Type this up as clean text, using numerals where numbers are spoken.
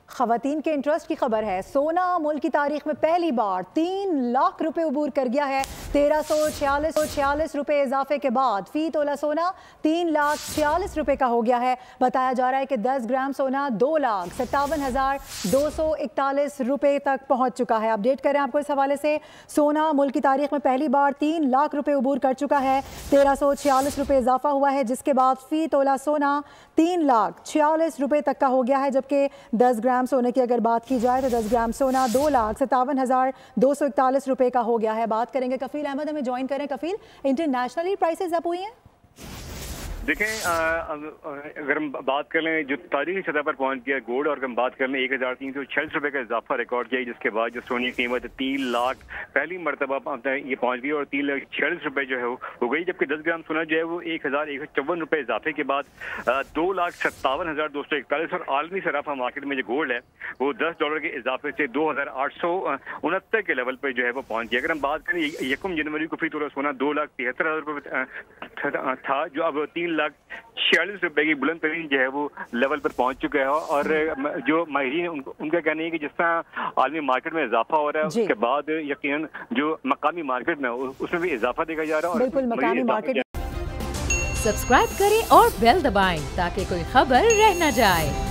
खवातीन के इंटरेस्ट की खबर है। सोना मुल्क की तारीख में पहली बार 3 लाख रुपए अबूर कर गया है। 1346 रुपए इजाफे के बाद फी तोला सोना 3,46,000 रुपए का हो गया है। बताया जा रहा है कि 10 ग्राम सोना 2,57,241 रुपए तक पहुंच चुका है। अपडेट करें आपको इस हवाले से। सोना मुल्क की तारीख में पहली बार 3 लाख रुपए अबूर कर चुका है। 1346 रुपए इजाफा हुआ है, जिसके बाद फी तोला सोना 3,46,000 रुपए तक का हो गया है। जबकि 10 ग्राम सोने की अगर बात की जाए तो 10 ग्राम सोना 2,57,241 रुपए का हो गया है। बात करेंगे कफील अहमद, हमें ज्वाइन करें। कफील, इंटरनेशनली प्राइसेस अप हुई हैं? देखें, अगर हम बात कर लें जो तारीखी सतह पर पहुंच गया गोल्ड, और हम बात कर लें 1,346 रुपए का इजाफा रिकॉर्ड किया, जिसके बाद जो सोने की कीमत 3 लाख पहली मरतबा ये पहुंच गई और 3,46,000 रुपए जो है हो गई। जबकि 10 ग्राम सोना जो है वो 1,154 रुपए इजाफे के बाद 2,57,241 और आलमी सराफा मार्केट में जो गोल्ड है वो $10 के इजाफे से 2,869 के लेवल पर जो है वो पहुंच गया। अगर हम बात करें 1 जनवरी को फी तोला सोना 2,73,000 रुपए था, जो अब 3,46,000 रुपए की बुलंद तरीन जो है वो लेवल पर पहुंच चुका है। और जो माहिरीन उनका कहना है कि जिस तरह आलमी मार्केट में इजाफा हो रहा है, उसके बाद यकीनन जो मकामी मार्केट में उसमें भी इजाफा देखा जा रहा है। बिल्कुल, मकामी मार्केट। सब्सक्राइब करें और बेल दबाएं ताकि कोई खबर रह न जाए।